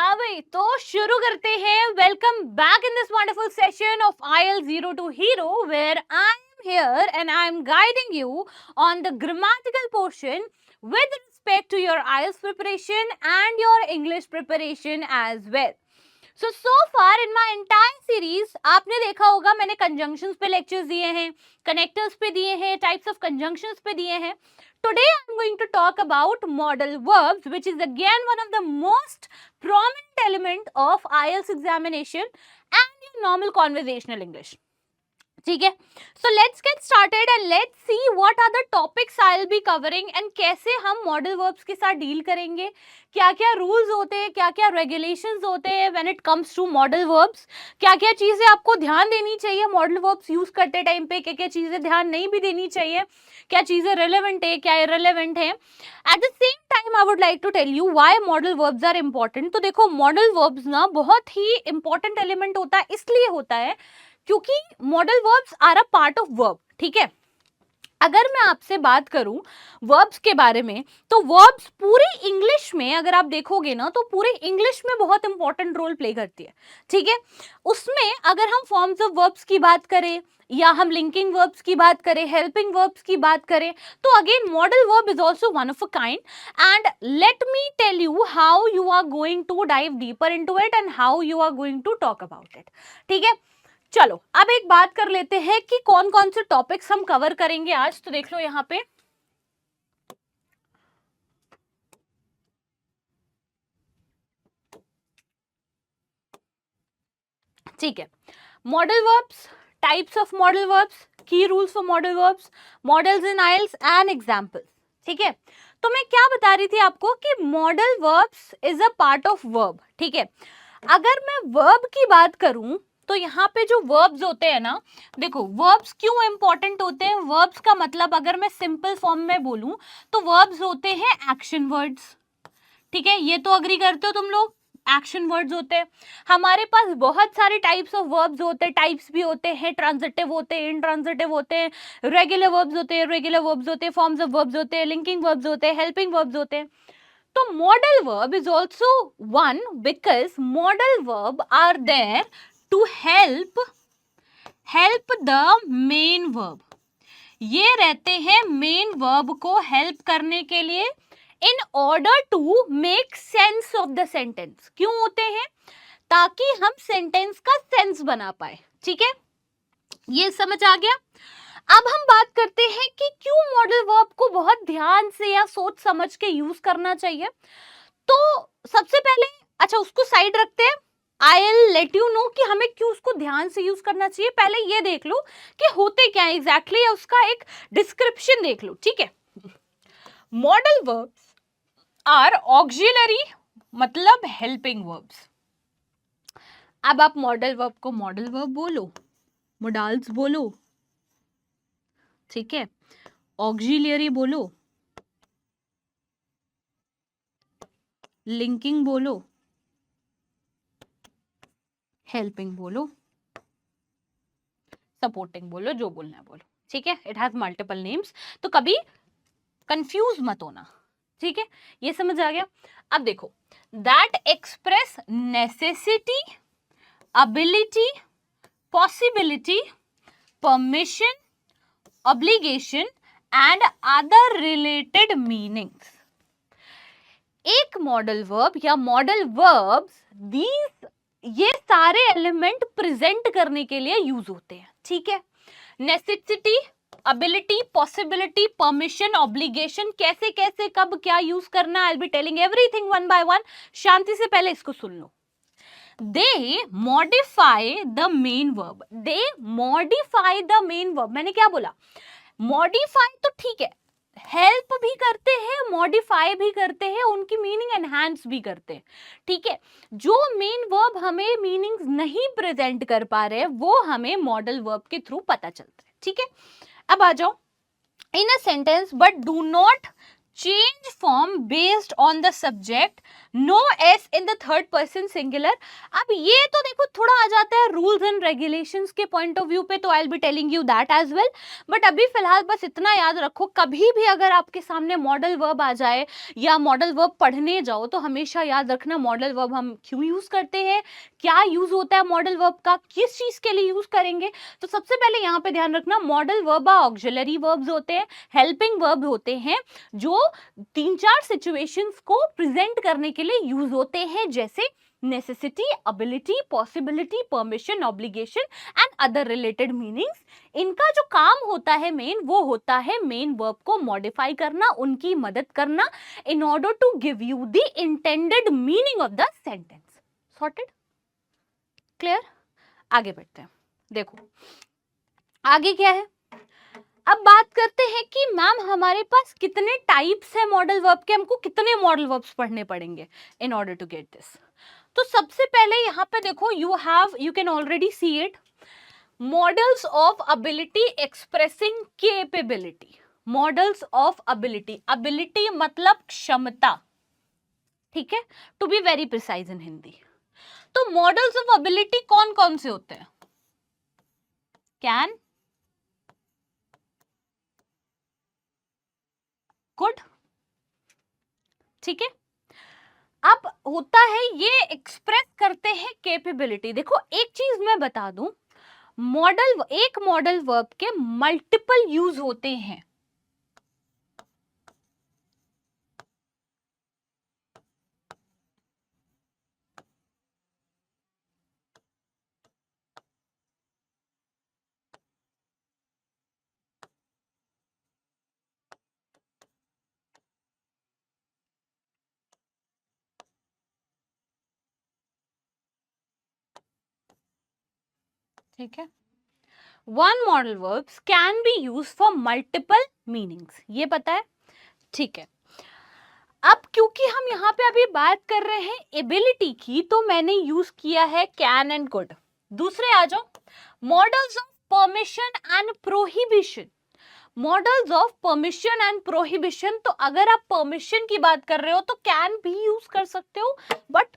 हाँ भाई, तो शुरू करते हैं। Welcome back in this wonderful session of IELTS Zero to Hero, where I am here and I am guiding you on the grammatical portion with respect to your IELTS preparation and your English preparation as well. So far in my entire series आपने देखा होगा मैंने conjunctions पे lectures दिए हैं, connectors पे दिए हैं, types of conjunctions पे दिए हैं. Today I'm going to talk about modal verbs, which is again one of the most prominent element of IELTS examination and in normal conversational English. ठीक है, so let's get started and let's see what are the topics I will be covering एंड कैसे हम modal verbs के साथ deal करेंगे, क्या क्या रूल्स होते हैं, क्या क्या रेगुलेशंस होते हैं when it comes to modal verbs, क्या क्या चीजें आपको ध्यान देनी चाहिए मॉडल वर्ब्स यूज करते टाइम पे, क्या क्या चीजें ध्यान नहीं भी देनी चाहिए, क्या चीजें रेलेवेंट है, क्या इरेलेवेंट है. At the same time I would like to tell you why modal verbs are important. तो देखो, मॉडल वर्ब्स ना बहुत ही इंपॉर्टेंट एलिमेंट होता है, इसलिए होता है क्योंकि modal verbs are a part of verb. ठीक है, अगर मैं आपसे बात करूं वर्ब्स के बारे में, तो वर्ब्स पूरे इंग्लिश में अगर आप देखोगे ना, तो पूरे इंग्लिश में बहुत इंपॉर्टेंट रोल प्ले करती है. ठीक है, उसमें अगर हम फॉर्म्स ऑफ वर्ब्स की बात करें या हम लिंकिंग वर्ब्स की बात करें, हेल्पिंग वर्ब्स की बात करें, तो again modal verb is also one of a kind. And let me tell you how you are going to dive deeper into it and how you are going to talk about it. ठीक है, चलो अब एक बात कर लेते हैं कि कौन कौन से टॉपिक्स हम कवर करेंगे आज. तो देख लो यहाँ पे, ठीक है, modal verbs, types of modal verbs, key rules for modal verbs, modals in aisles and examples. ठीक है, तो मैं क्या बता रही थी आपको कि modal verbs is a part of verb. ठीक है, अगर मैं वर्ब की बात करूं तो यहाँ पे जो वर्ब्स होते हैं ना, देखो वर्ब्स क्यों इंपॉर्टेंट होते हैं. वर्ब्स का मतलब अगर मैं सिंपल फॉर्म में बोलूं तो वर्ब्स होते हैं एक्शन वर्ड्स. ठीक है, ये तो अग्री करते हो तुम लोग, एक्शन वर्ड्स होते हैं. हमारे पास बहुत सारे टाइप्स ऑफ वर्ब्स होते हैं, टाइप्स भी होते हैं, ट्रांजिटिव होते हैं, इनट्रांजिटिव होते हैं, रेगुलर वर्ब्स होते हैं, रेगुलर वर्ब्स होते हैं, फॉर्म्स ऑफ वर्ब्स होते हैं, लिंकिंग वर्ब्स होते हैं, हेल्पिंग वर्ब्स होते हैं. तो modal verb is also one because modal verb are there to help the main verb. ये रहते हैं मेन वर्ब को हेल्प करने के लिए in order to make sense of the sentence. क्यों होते हैं? ताकि हम सेंटेंस का सेंस बना पाए. ठीक है, ये समझ आ गया. अब हम बात करते हैं कि क्यों मॉडल वर्ब को बहुत ध्यान से या सोच समझ के यूज करना चाहिए. तो सबसे पहले, अच्छा उसको साइड रखते हैं, I will let you know कि हमें क्यों उसको ध्यान से यूज करना चाहिए. पहले ये देख लो कि होते क्या है एग्जैक्टली, या उसका एक डिस्क्रिप्शन देख लो. ठीक है, मॉडल वर्ब्स आर ऑक्सिलरी, मतलब हेल्पिंग वर्ब्स. अब आप मॉडल वर्ब को मॉडल वर्ब बोलो, मोडाल्स बोलो, ठीक है, ऑक्सिलरी बोलो, लिंकिंग बोलो, हेल्पिंग बोलो, सपोर्टिंग बोलो, जो बोलना है बोलो. ठीक है, इट हैज मल्टीपल नेम्स, तो कभी कंफ्यूज मत होना. ठीक है, ये समझ आ गया. अब देखो, that express necessity, ability, possibility, permission, obligation and other related meanings. एक मॉडल वर्ब या मॉडल वर्ब्स, दीज ये सारे एलिमेंट प्रेजेंट करने के लिए यूज होते हैं. ठीक है, necessity, ability, possibility, permission, obligation, कैसे कैसे कब क्या यूज करना, I will be telling everything one by one. शांति से पहले इसको सुन लो. They modify the main verb. They modify the main verb. मैंने क्या बोला? Modify तो ठीक है, हेल्प भी करते हैं, मॉडिफाई भी करते हैं, उनकी मीनिंग एनहांस भी करते हैं. ठीक है, जो मेन वर्ब हमें मीनिंग्स नहीं प्रेजेंट कर पा रहे, वो हमें मॉडल वर्ब के थ्रू पता चलता है. ठीक है, अब आ जाओ. In a sentence, but do not change form based on the subject, no s in the third person singular. अब ये तो देखो थोड़ा आ जाता है रूल्स एंड रेगुलेशंस के पॉइंट ऑफ व्यू पे, तो I will be telling you that as well, but अभी फिलहाल बस इतना याद रखो, कभी भी अगर आपके सामने मॉडल वर्ब आ जाए या मॉडल वर्ब पढ़ने जाओ तो हमेशा याद रखना मॉडल वर्ब हम क्यों यूज करते हैं, क्या यूज होता है मॉडल वर्ब का, किस चीज के लिए यूज करेंगे। तो सबसे पहले यहाँ पे ध्यान रखना, मॉडल वर्ब ऑक्सिलरी वर्ब्स होते हैं, हेल्पिंग वर्ब होते हैं, जो 3-4 सिचुएशंस को प्रेजेंट करने के लिए यूज होते हैं, जैसे necessity, ability, possibility, permission, obligation and other related meanings. इनका जो काम होता है मेन, वो होता है मेन वर्ब को मॉडिफाई करना, उनकी मदद करना, in order to give you the intended meaning of the sentence. Sorted? Clear? आगे बढ़ते हैं। देखो आगे क्या है, अब बात करते हैं कि मैम हमारे पास कितने टाइप्स है मॉडल वर्ब के, हमको कितने मॉडल वर्ब्स पढ़ने पड़ेंगे in order to get this. तो सबसे पहले यहाँ पे देखो, you can already see it, modals of ability expressing capability. Modals of ability, ability मतलब क्षमता, ठीक है, to be very precise in Hindi. तो मॉडल्स ऑफ एबिलिटी कौन कौन से होते हैं? कैन, गुड, ठीक है। अब होता है ये एक्सप्रेस करते हैं कैपेबिलिटी। देखो एक चीज मैं बता दूं, मॉडल, एक मॉडल वर्ब के मल्टीपल यूज होते हैं। ठीक है, one modal verbs can be use for multiple meanings, ये पता है, ठीक है। अब क्योंकि हम यहाँ पे अभी बात कर रहे हैं एबिलिटी की, तो मैंने यूज किया है कैन एंड कुड। दूसरे आ जाओ, models of permission and prohibition. Models of permission and prohibition, तो अगर आप परमिशन की बात कर रहे हो तो कैन भी यूज कर सकते हो, बट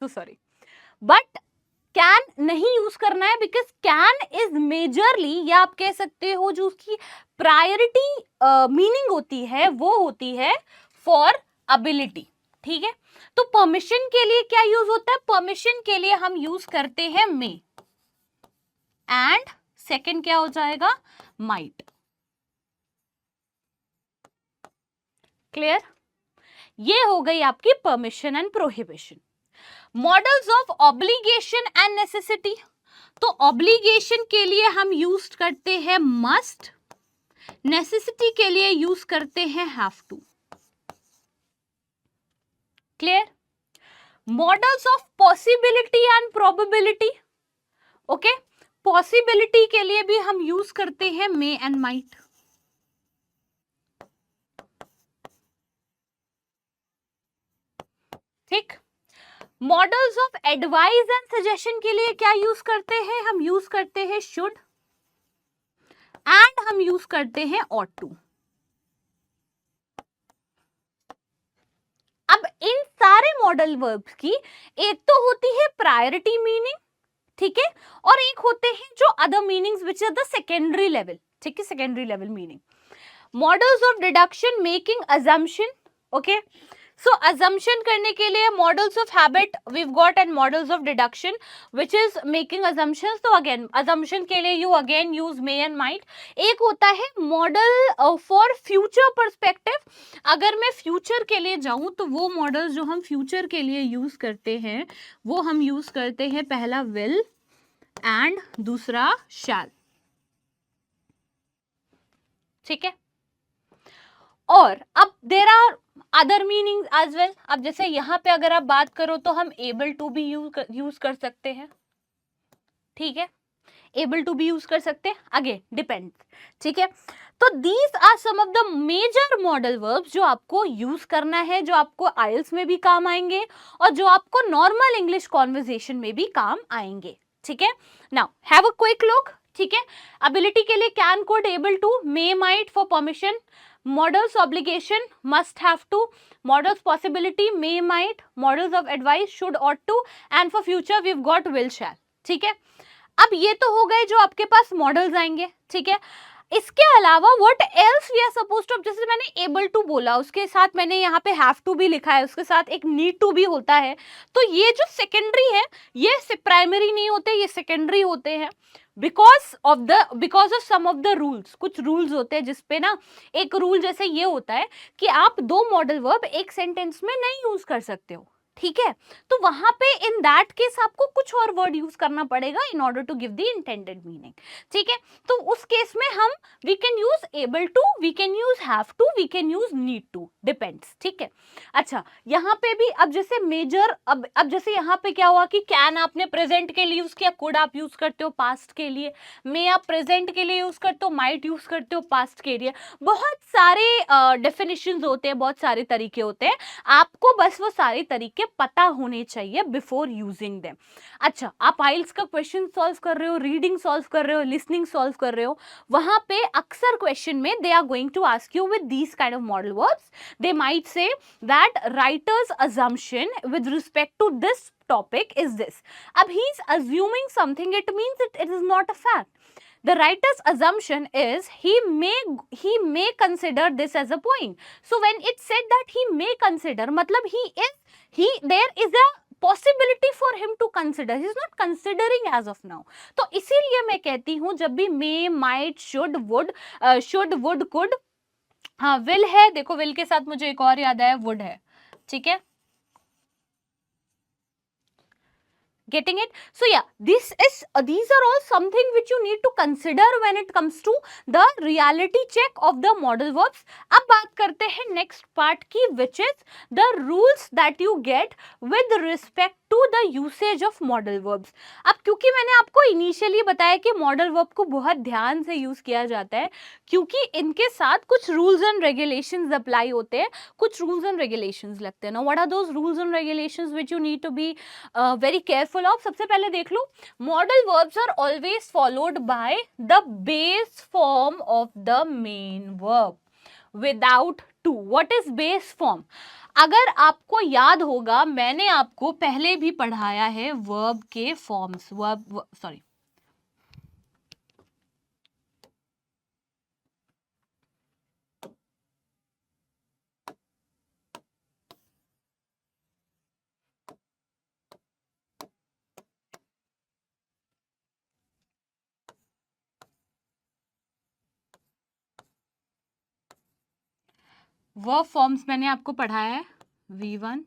सॉरी, बट कैन नहीं यूज करना है, बिकॉज कैन इज मेजरली, या आप कह सकते हो जो उसकी प्रायोरिटी मीनिंग होती है वो होती है फॉर एबिलिटी, ठीक है। तो परमिशन के लिए क्या यूज होता है? परमिशन के लिए हम यूज करते हैं मे, एंड सेकंड क्या हो जाएगा? माइट। क्लियर? ये हो गई आपकी permission and prohibition. Models of obligation and necessity, तो ऑब्लिगेशन के लिए हम यूज करते हैं मस्ट, नेसेसिटी के लिए यूज करते हैं have to. Clear? Modals of possibility and probability, okay, possibility के लिए भी हम यूज करते हैं मे एंड माइट। ठीक। Modals of advice and suggestion के लिए क्या यूज करते हैं? हम यूज करते हैं शुड, एंड हम यूज करते हैं ought to। अब इन सारे मॉडल वर्ब्स की एक तो होती है प्रायोरिटी मीनिंग, ठीक है, और एक होते हैं जो other meanings which are the secondary level, ठीक है, secondary level meaning. Modals of deduction, making assumption, okay, so assumption करने के लिए modals of habit we got and modals of deduction which is making assumptions. तो again assumption के लिए you again use may and might. एक होता है model for future perspective, अगर मैं फ्यूचर के लिए जाऊं तो वो मॉडल्स जो हम फ्यूचर के लिए यूज करते हैं वो हम यूज करते हैं, पहला विल एंड दूसरा शैल, ठीक है। और अब there are other meanings as well. अब जैसे यहाँ पे अगर आप बात करो तो हम एबल टू भी यूज कर सकते हैं, ठीक है, एबल टू भी यूज कर सकते हैं, अगेन डिपेंड, ठीक है। तो these are some of the major modal verbs जो आपको यूज करना है, जो आपको आइल्स में भी काम आएंगे और जो आपको नॉर्मल इंग्लिश कॉन्वर्सेशन में भी काम आएंगे, ठीक है। Now have a quick look, ठीक है। एबिलिटी के लिए can, could, able to, may, might for permission, modals obligation, must have to, modals possibility, may, might, modals of advice, should, ought to, and for future we have got will, shall. ठीक है, अब ये तो हो गए जो आपके पास models आएंगे। ठीक है, इसके अलावा what else we are suppose to, जैसे मैंने एबल टू बोला, उसके साथ मैंने यहाँ पे हैव टू भी लिखा है, उसके साथ एक नीड टू भी होता है। तो ये जो सेकेंडरी है, ये प्राइमरी नहीं होते, ये सेकेंडरी होते हैं because of some of the rules. कुछ रूल्स होते हैं जिसपे ना, एक रूल जैसे ये होता है कि आप दो मॉडल वर्ब एक सेंटेंस में नहीं यूज कर सकते हो। ठीक है, तो वहां पे इन दैट केस आपको कुछ और वर्ड यूज करना पड़ेगा in order to give the intended meaning. ठीक है, तो उस केस में हम we can use able to, we can use have to, we can use need to, depends. ठीक है, अच्छा यहाँ पे भी अब जैसे मेजर, अब जैसे यहाँ पे क्या हुआ कि कैन आपने प्रेजेंट के लिए यूज किया, कुड आप यूज करते हो पास्ट के लिए, मे आप प्रेजेंट के लिए यूज करते हो, माइट यूज करते हो पास्ट के लिए। बहुत सारे डेफिनेशंस होते हैं, बहुत सारे तरीके होते हैं, आपको बस वो सारे तरीके पता होने चाहिए बिफोर यूजिंग देम। अच्छा, आप आइल्स का क्वेश्चन सॉल्व कर रहे हो, रीडिंग सॉल्व कर रहे हो, लिसनिंग सॉल्व कर रहे हो, वहां पे अक्सर क्वेश्चन में they are going to ask you with these kind of modal verbs. They might say that writers assumption with respect to this topic is this. Ab he is assuming something, it means it is not a fact. The writer's assumption is he may consider this as a point. So when it said that he may consider, matlab there is a possibility for him to consider, he is not considering as of now. तो इसीलिए मैं कहती हूँ जब भी may, might, should, would, could, हाँ will है, देखो will के साथ मुझे एक और याद आया, would है। ठीक है, getting it? So yeah, these are all something which you need to consider when it comes to the reality check of the modal verbs. अब बात करते हैं next part की, which is the rules that you get with respect to the usage of modal verbs. अब क्योंकि मैंने आपको initially बताया कि मॉडल वर्ब को बहुत ध्यान से यूज किया जाता है, क्योंकि इनके साथ कुछ रूल्स एंड रेगुलेशंस अप्लाई होते हैं, कुछ रूल्स एंड रेगुलेशंस लगते हैं ना। What are those rules and regulations which you need to be very careful of? सबसे पहले देख लो, modal verbs are always followed by the base form of the main verb without to. What is base form? अगर आपको याद होगा, मैंने आपको पहले भी पढ़ाया है वर्ब के फॉर्म्स, वर्ब फॉर्म्स मैंने आपको पढ़ाया है, V1,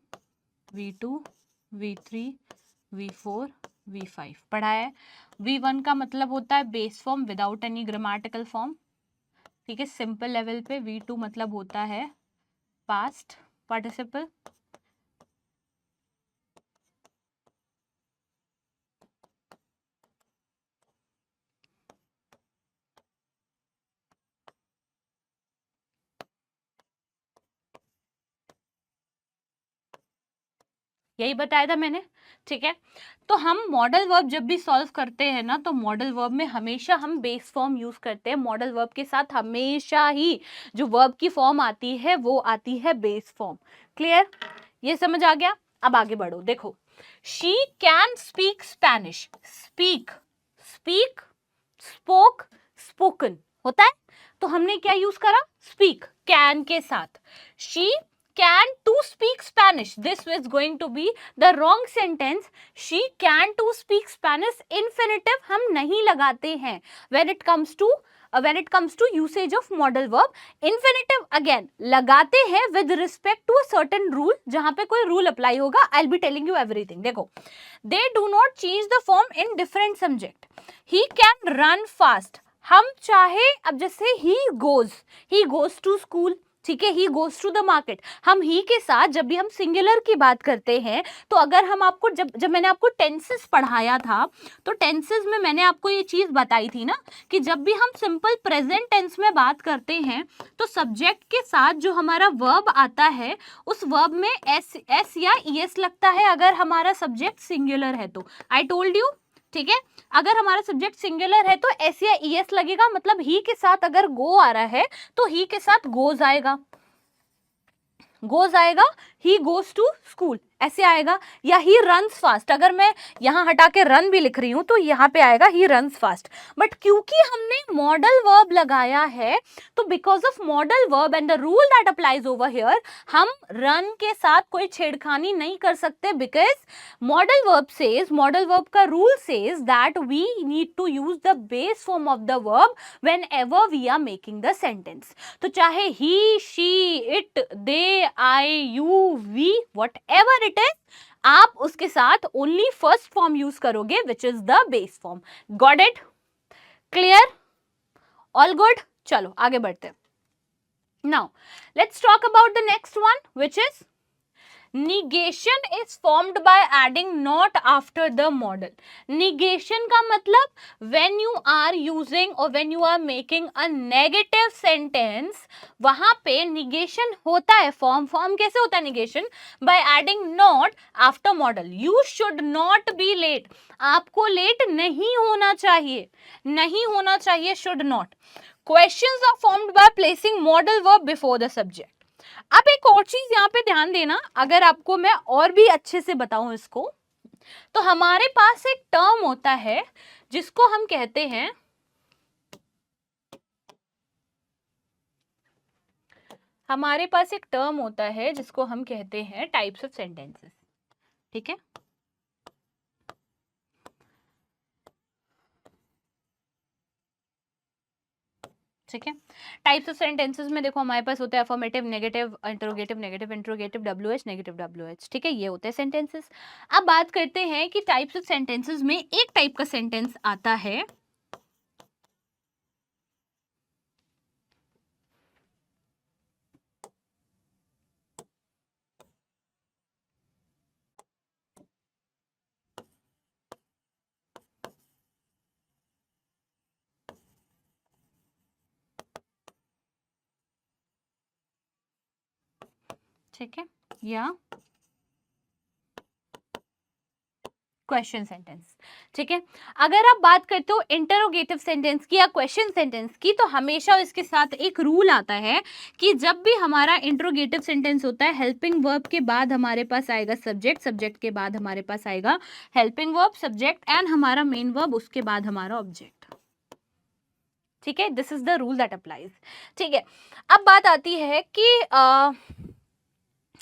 V2, V3, V4, V5 पढ़ाया है। V1 का मतलब होता है base form without any grammatical form. ठीक है, सिंपल लेवल पे। V2 मतलब होता है पास्ट पार्टिसिपल। यही बताया था मैंने। ठीक है, तो हम मॉडल वर्ब जब भी सॉल्व करते हैं ना, तो मॉडल वर्ब में हमेशा हम बेस फॉर्म यूज करते हैं। मॉडल वर्ब के साथ हमेशा ही जो वर्ब की फॉर्म आती है वो आती है बेस फॉर्म। क्लियर? ये समझ आ गया? अब आगे बढ़ो। देखो, she can speak Spanish. Speak, speak, spoke, spoken होता है, तो हमने क्या यूज करा? स्पीक कैन के साथ। She can to speak Spanish. This is going to be the wrong sentence. She can to speak Spanish. Infinitive हम नहीं लगाते हैं when it comes to usage of modal verb. Infinitive again लगाते हैं with respect to a certain rule, जहाँ पे कोई rule apply होगा। I'll be telling you everything. देखो, they do not change the form in different subject. He can run fast. हम चाहे, अब जैसे he goes to school, ठीक है, he goes to the market. हम ही के साथ जब भी हम सिंगुलर की बात करते हैं, तो अगर हम आपको जब मैंने आपको टेंसेस पढ़ाया था, तो टेंसेस में मैंने आपको ये चीज बताई थी ना कि जब भी हम सिंपल प्रेजेंट टेंस में बात करते हैं, तो सब्जेक्ट के साथ जो हमारा वर्ब आता है, उस वर्ब में एस या ईएस लगता है अगर हमारा सब्जेक्ट सिंगुलर है तो। आई टोल्ड यू ठीक है। अगर हमारा सब्जेक्ट सिंगुलर है तो एस या ईएस लगेगा, मतलब ही के साथ अगर गो आ रहा है तो ही के साथ गोज आएगा, गोज आएगा, ही गोज टू स्कूल ऐसे आएगा, या ही रन्स फास्ट, अगर मैं यहाँ हटा के रन भी लिख रही हूं तो यहाँ पे आएगा ही रन्स फास्ट। बट क्योंकि हमने मॉडल वर्ब लगाया है तो because of modal verb and the rule that applies over here, हम रन के साथ कोई छेड़खानी नहीं कर सकते, because modal verb says, modal verb का rule says that we need to use the base form of the verb whenever we are making the sentence. तो चाहे he, she, it, they, I, you, we, whatever it is, आप उसके साथ only first form use करोगे विच is the base form. Got it? Clear? All good? चलो आगे बढ़ते हैं। Now let's talk about the next one which is negation is formed by adding not after the model. negation का मतलब when you are using or when you are making a negative sentence, वहां पे negation होता है, form कैसे होता है negation? by adding not after model. you should not be late. आपको लेट नहीं होना चाहिए, नहीं होना चाहिए, should not. questions are formed by placing modal verb before the subject. अब एक और चीज यहाँ पे ध्यान देना, अगर आपको मैं और भी अच्छे से बताऊं इसको, तो हमारे पास एक टर्म होता है जिसको हम कहते हैं, हमारे पास एक टर्म होता है जिसको हम कहते हैं टाइप्स ऑफ सेंटेंसेस। ठीक है, ठीक है। टाइप्स ऑफ सेंटेंसेस में देखो हमारे पास होता है affirmative, negative, interrogative, negative interrogative, WH, negative WH. ठीक है, ये होते हैं सेंटेंसेस। अब बात करते हैं कि टाइप्स ऑफ सेंटेंसेस में एक टाइप का सेंटेंस आता है ठीक है, या क्वेश्चन सेंटेंस। ठीक है, अगर आप बात करते हो इंटरोगेटिव सेंटेंस की या क्वेश्चन सेंटेंस की, तो हमेशा इसके साथ एक रूल आता है कि जब भी हमारा इंटरोगेटिव सेंटेंस होता है, हेल्पिंग वर्ब के बाद हमारे पास आएगा सब्जेक्ट, सब्जेक्ट के बाद हमारे पास आएगा हेल्पिंग वर्ब, सब्जेक्ट एंड हमारा मेन वर्ब, उसके बाद हमारा ऑब्जेक्ट। ठीक है, this is the rule that applies. ठीक है, अब बात आती है कि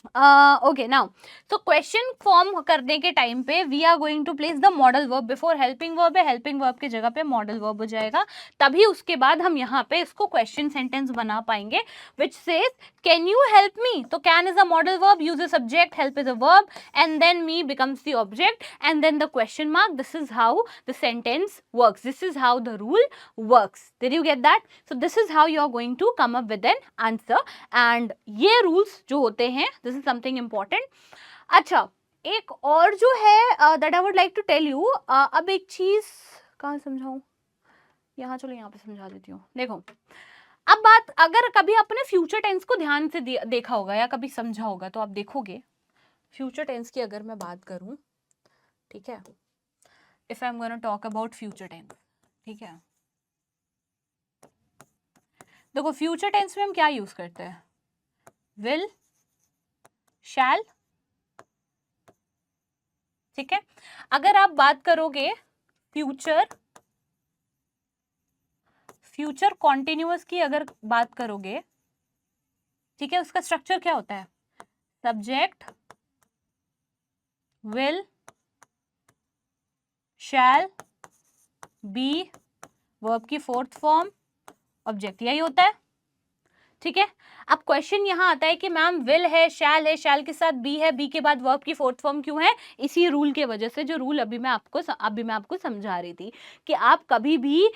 ओके नाउ, तो क्वेश्चन फॉर्म करने के टाइम पे we are going to place the modal verb before helping verb है, हेल्पिंग वर्ब की जगह पे मॉडल वर्ब हो जाएगा, तभी उसके बाद हम यहाँ पे इसको क्वेश्चन सेंटेंस बना पाएंगे which says can you help me. तो can is a modal verb, use a subject, help is a verb and then me becomes the object and then the question mark. This is how the sentence works, this is how the rule works. Did you get that? So this is how you are going to come up with an answer and ये rules जो होते हैं this is something important. अच्छा, एक और जो है that I would like to tell you, अब एक चीज कहाँ समझाऊं, यहाँ चलो यहाँ पे समझा देती हूँ। देखो, अब बात, अगर कभी आपने फ्यूचर टेंस को ध्यान से देखा होगा या कभी समझा होगा तो आप देखोगे फ्यूचर टेंस की अगर मैं बात करूं, ठीक है, if I am gonna talk about future tense, ठीक है, देखो फ्यूचर टेंस में हम क्या यूज करते हैं, विल, शैल। ठीक है, अगर आप बात करोगे फ्यूचर कॉन्टिन्यूअस की अगर बात करोगे, ठीक है, उसका स्ट्रक्चर क्या होता है, subject, will, shall, be, verb की फोर्थ फॉर्म, ऑब्जेक्ट, यही होता है। ठीक है, अब क्वेश्चन यहाँ आता है कि मैम विल है, शैल के साथ बी है, बी के बाद वर्ब की फोर्थ फॉर्म क्यों है? इसी रूल के वजह से, जो रूल अभी मैं आपको समझा रही थी कि आप कभी भी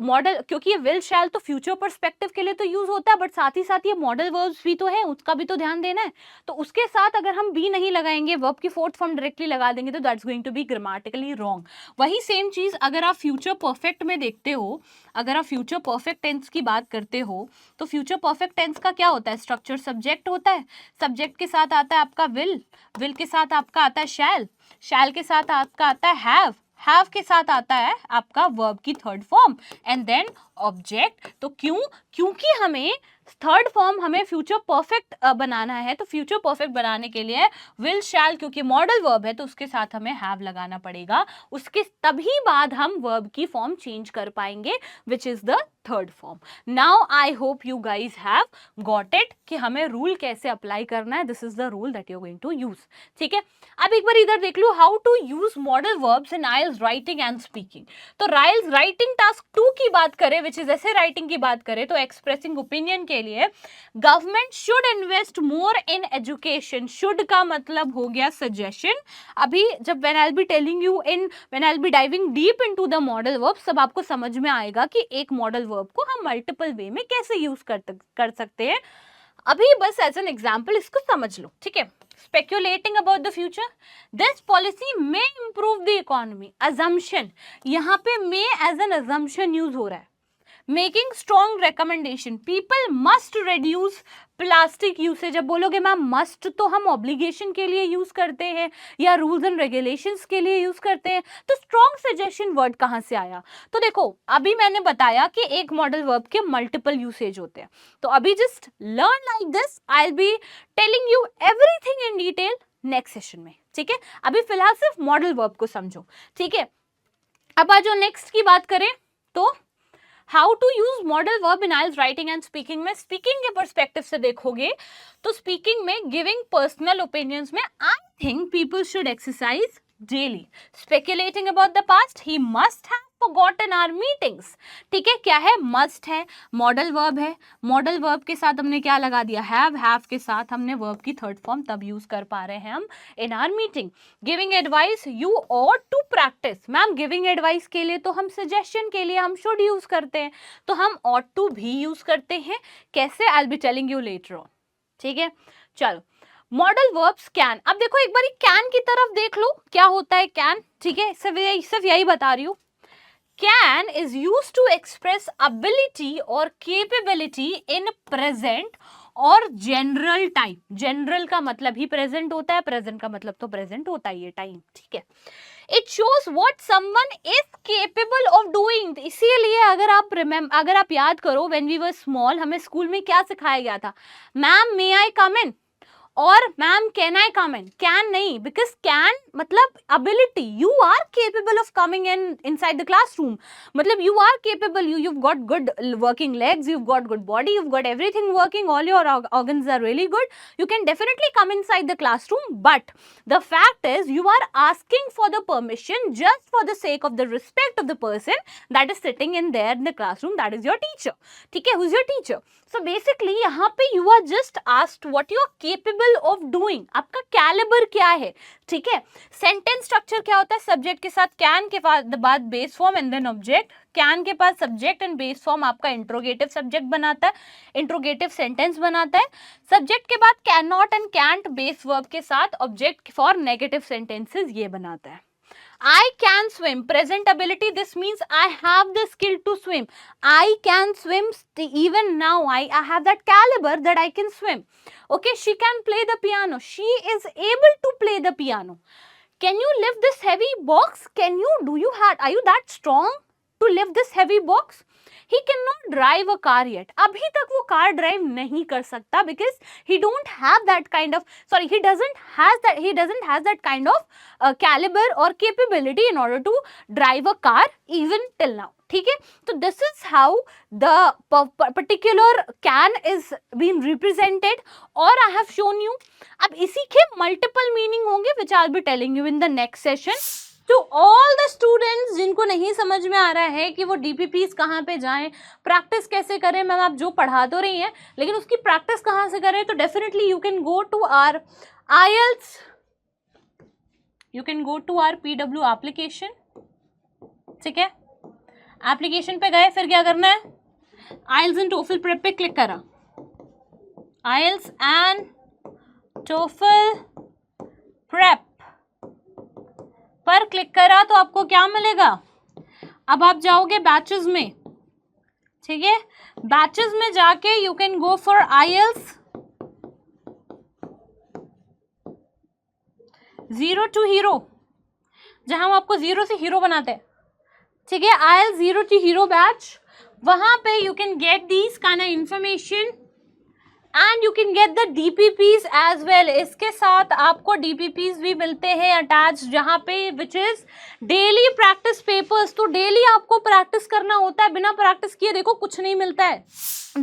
मॉडल, क्योंकि ये विल शैल तो फ्यूचर पर्सपेक्टिव के लिए तो यूज होता है, बट साथ ही साथ ये मॉडल वर्ब्स भी तो है, उसका भी तो ध्यान देना है। तो उसके साथ अगर हम बी नहीं लगाएंगे, वर्ब की फोर्थ फॉर्म डायरेक्टली लगा देंगे, तो that's going to be grammatically wrong. वही सेम चीज अगर आप फ्यूचर परफेक्ट में देखते हो, अगर आप फ्यूचर परफेक्ट टेंस की बात करते हो, तो फ्यूचर परफेक्ट टेंस का क्या होता है, स्ट्रक्चर सब्जेक्ट होता है, सब्जेक्ट के साथ आता है आपका विल के साथ आपका आता है शैल के साथ आपका आता है हैव के साथ आता है आपका वर्ब की third form and then object. तो क्योंकि हमें थर्ड फॉर्म हमें फ्यूचर परफेक्ट बनाना है, तो फ्यूचर परफेक्ट बनाने के लिए विल शैल, क्योंकि मॉडल वर्ब है तो उसके साथ हमें हैव लगाना पड़ेगा, उसके तभी बाद हम वर्ब की फॉर्म चेंज कर पाएंगे which is the third form. Now I hope you guys have got it कि हमें रूल कैसे अप्लाई करना है। This is the rule that you are going to use. ठीक है, अब एक बार इधर देख लो, how to use modal verbs in IELTS writing and speaking. तो आइल्स राइटिंग टास्क 2 की बात करें, विच इज ऐसे राइटिंग की बात करें, तो एक्सप्रेसिंग ओपिनियन के लिए government should invest more in education. Should का मतलब हो गया सजेशन। अभी जब when I will be telling you when I will B diving deep into the modal verb, सब आपको समझ में आएगा कि एक मॉडल वर्ब को हम मल्टीपल वे में कैसे यूज कर सकते हैं। अभी बस एज एन एग्जाम्पल इसको समझ लो। ठीक है, speculating about the future, this policy में इंप्रूव द इकोनॉमी। अजम्पशन, यहाँ पे में एज एन अजम्पशन यूज हो रहा है। Making strong recommendation, people must reduce plastic usage. अब बोलोगे मैम मस्ट तो हम ऑब्लिगेशन के लिए यूज करते हैं या रूल्स एंड रेगुलेशंस के लिए यूज करते हैं, तो स्ट्रॉन्ग सजेशन वर्ड कहाँ से आया? तो देखो अभी मैंने बताया कि एक मॉडल वर्ब के मल्टीपल यूसेज होते हैं, तो अभी just learn like this, I will be telling you everything in detail next session में। ठीक है, अभी फिलहाल सिर्फ मॉडल वर्ब को समझो। ठीक है, अब आज नेक्स्ट की बात करें तो how to use modal verb in IELTS writing and speaking में। स्पीकिंग के पर्सपेक्टिव से देखोगे तो स्पीकिंग में गिविंग पर्सनल ओपिनियंस में I think people should exercise daily. Speculating about the past, he must have forgotten our meetings. ठीक है, क्या है? मस्ट है, मॉडल वर्ब है, मॉडल वर्ब के साथ हमने क्या लगा दिया? हैव के साथ हमने वर्ब की थर्ड फॉर्म तब यूज कर पा रहे हैं हम in our meeting. Giving advice, you ought to practice. Ma'am giving advice के लिए तो हम सजेशन के लिए हम शुड यूज करते हैं, तो हम ऑट टू भी यूज करते हैं। कैसे? आई will be telling you later on. ठीक है, चलो मॉडल वर्ब्स कैन। अब देखो एक बार कैन की तरफ देख लो, क्या होता है कैन? ठीक है, सिर्फ यही बता रही हूँ। Can is used to express ability or capability in present और general time। general का मतलब ही present होता है, present का मतलब तो present होता ही है time। ठीक है, it shows what someone is capable of doing। इसीलिए अगर आप याद करो when we were small, हमें स्कूल में क्या सिखाया गया था? Ma'am may I come in और ma'am can I come in. Can नहीं, बिकॉज कैन मतलब ability, you are capable of coming in inside the classroom, मतलब you are capable, you've got good working legs, you've got good body, you've got everything working, all your organs are really good, you can definitely come inside the classroom, but the fact is you are asking for the permission just for the sake of the respect of the person that is sitting in there in the classroom, that is your teacher। ठीक है, who's your teacher? So basically यहाँ पे you are just asked what you are capable of doing, आपका calibre क्या है। ठीक है, sentence structure क्या होता है? सब्जेक्ट के साथ कैन के बाद base form and then object. Can के पास सब्जेक्ट एंड बेस फॉर्म आपका इंट्रोगेटिव सब्जेक्ट बनाता है, इंट्रोगेटिव सेंटेंस बनाता है। सब्जेक्ट के बाद can not and can't base verb के साथ ऑब्जेक्ट फॉर नेगेटिव सेंटेंसेस ये बनाता है। I can swim, present ability, this means I have the skill to swim, I can swim, even now I have that caliber that I can swim। Okay, she can play the piano, she is able to play the piano। Can you lift this heavy box? Are you that strong to lift this heavy box? He cannot drive a car yet, अभी तक वो car drive नहीं कर सकता because he doesn't has that kind of caliber or capability in order to drive a car even till now। ठीक है, तो this is how the particular can is being represented और I have shown you। अब इसी के multiple meaning होंगे which I will be telling you in the next session। To all the students जिनको नहीं समझ में आ रहा है कि वो DPPs कहाँ पे जाएं, प्रैक्टिस कैसे करें, मैम आप जो पढ़ा तो रही हैं लेकिन उसकी प्रैक्टिस कहाँ से करें, तो definitely you can go to our IELTS, you can go to our PW application. ठीक है, एप्लीकेशन पे गए, फिर क्या करना है? IELTS एंड टोफल प्रेप पे क्लिक करा, IELTS एंड टोफल प्रेप पर क्लिक करा तो आपको क्या मिलेगा? अब आप जाओगे बैचेस में। ठीक है, बैचेस में जाके you can go for IELTS 0 to Hero, जहां हम आपको जीरो से हीरो बनाते हैं, ठीक है, IELTS zero to hero batch, वहां पे you can get these kind of information and you can get the DPPs as well. इसके साथ आपको DPPs भी मिलते हैं अटैच, जहाँ पे which is daily practice papers. तो डेली आपको प्रैक्टिस करना होता है, बिना प्रैक्टिस किए देखो कुछ नहीं मिलता है।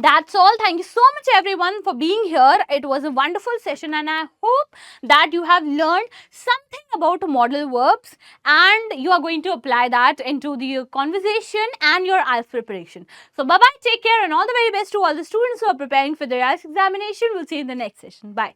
That's all. Thank you so much everyone for being here. It was a wonderful session and I hope that you have learned something about modal verbs and you are going to apply that into the conversation and your IELTS preparation. So bye bye, take care and all the very best to all the students who are preparing for their IELTS examination. We'll see you in the next session. Bye.